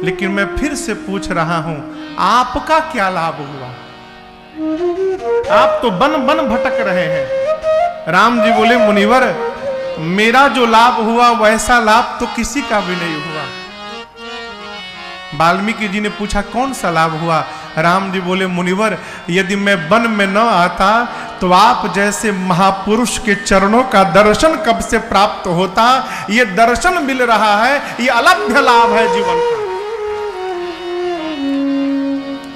लेकिन मैं फिर से पूछ रहा हूं, आपका क्या लाभ हुआ? आप तो बन बन भटक रहे हैं। राम जी बोले, मुनिवर, मेरा जो लाभ हुआ वैसा लाभ तो किसी का भी नहीं हुआ। वाल्मीकि जी ने पूछा, कौन सा लाभ हुआ? राम जी बोले, मुनिवर, यदि मैं वन में न आता तो आप जैसे महापुरुष के चरणों का दर्शन कब से प्राप्त होता। ये दर्शन मिल रहा है, ये अलभ्य लाभ है जीवन का।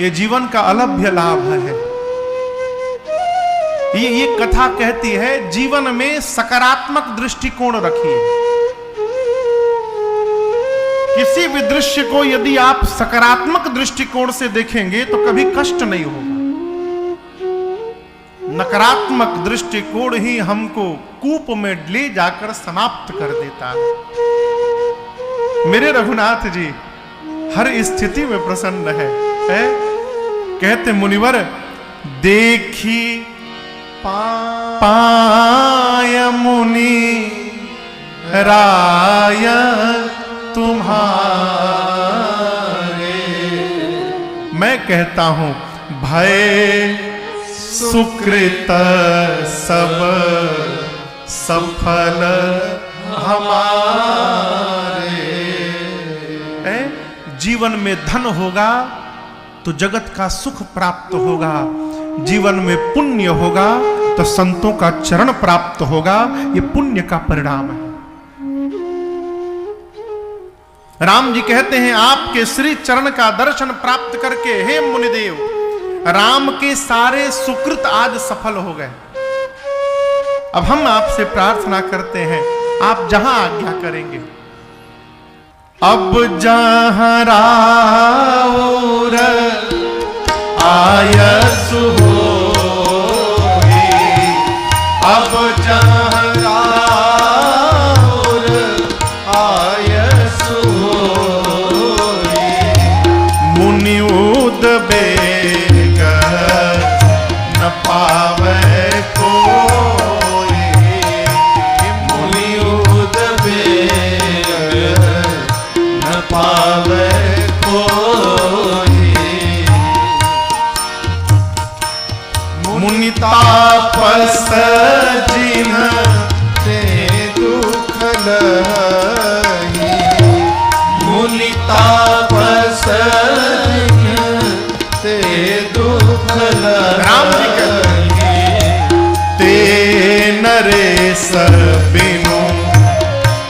ये जीवन का अलभ्य लाभ है। ये कथा कहती है, जीवन में सकारात्मक दृष्टिकोण रखिए। किसी भी दृश्य को यदि आप सकारात्मक दृष्टिकोण से देखेंगे तो कभी कष्ट नहीं होगा। नकारात्मक दृष्टिकोण ही हमको कूप में ले जाकर समाप्त कर देता है। मेरे रघुनाथ जी हर स्थिति में प्रसन्न है? कहते, मुनिवर, देखी पाय मुनि राय तुम्हारे। मैं कहता हूं, भय सुकृत सब सफल हमारे। जीवन में धन होगा तो जगत का सुख प्राप्त होगा, जीवन में पुण्य होगा तो संतों का चरण प्राप्त होगा। यह पुण्य का परिणाम है। राम जी कहते हैं, आपके श्री चरण का दर्शन प्राप्त करके हे मुनिदेव, राम के सारे सुकृत आज सफल हो गए। अब हम आपसे प्रार्थना करते हैं, आप जहां आज्ञा करेंगे। अब जहां राउर आयसु होई, अब जहां राउर आयसु होई, मुनि उदबेग न पावे कोई, मुनि उदबेग न पावे कोई, मुनि तापस जिन ते दुख लही, मुनि तापस जिन ते दुख लही, ते नरेश बिनु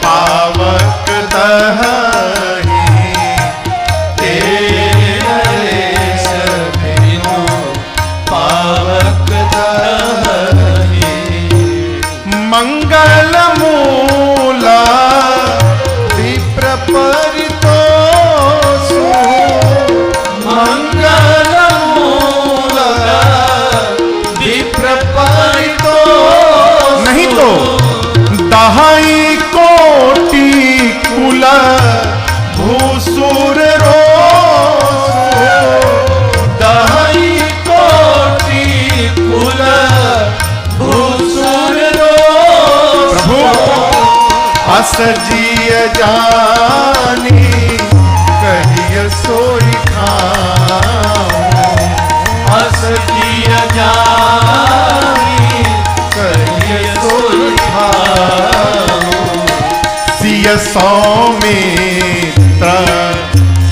पावक दही, ते नरेश बिनु पावक दही, मंगल मूला विप्र परितोषु, मंगल मूला विप्र परितोषु, नहीं तो दहाई कोटि कुल भूसुर रोषु, दहाई कोटि कुल भूसुर रोषु, अस जिय जानी कहिय सोई खाऊं, अस जिय जानी कहिय सोई खाऊं, सिय सौमित्र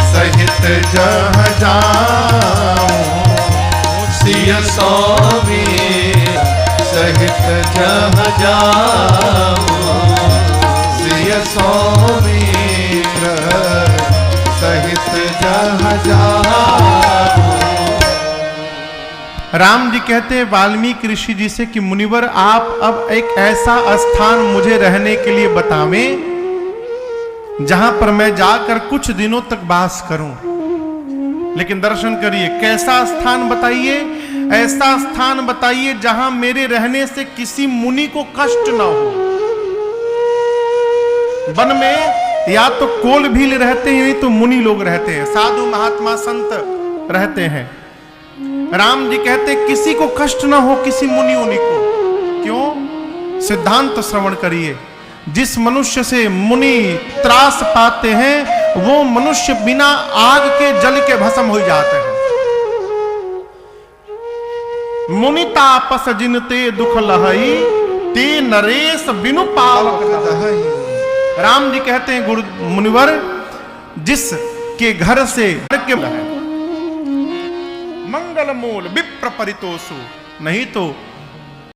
सहित जहाँ जाऊं, सिय सौमित्र सहित जहाँ जाऊं, सिय सौमित्र सहित जहाँ जाऊं। राम जी कहते वाल्मीकि ऋषि जी से कि मुनिवर, आप अब एक ऐसा स्थान मुझे रहने के लिए बतावें जहां पर मैं जाकर कुछ दिनों तक वास करूं। लेकिन दर्शन करिए, कैसा स्थान बताइए? ऐसा स्थान बताइए जहां मेरे रहने से किसी मुनि को कष्ट ना हो। वन में या तो कोल भील रहते हैं, तो मुनि लोग रहते हैं, साधु महात्मा संत रहते हैं। राम जी कहते किसी को कष्ट ना हो, किसी मुनि उनि को। क्यों? सिद्धांत श्रवण करिए। जिस मनुष्य से मुनि त्रास पाते हैं वो मनुष्य बिना आग के जल के भस्म हो जाते हैं। मुनि तापस जिन ते दुख लहई, ते नरेश बिनु पावक दहई। राम जी कहते हैं गुरु मुनिवर, जिस के घर से मंगल मूल विप्र परितोषु, नहीं तो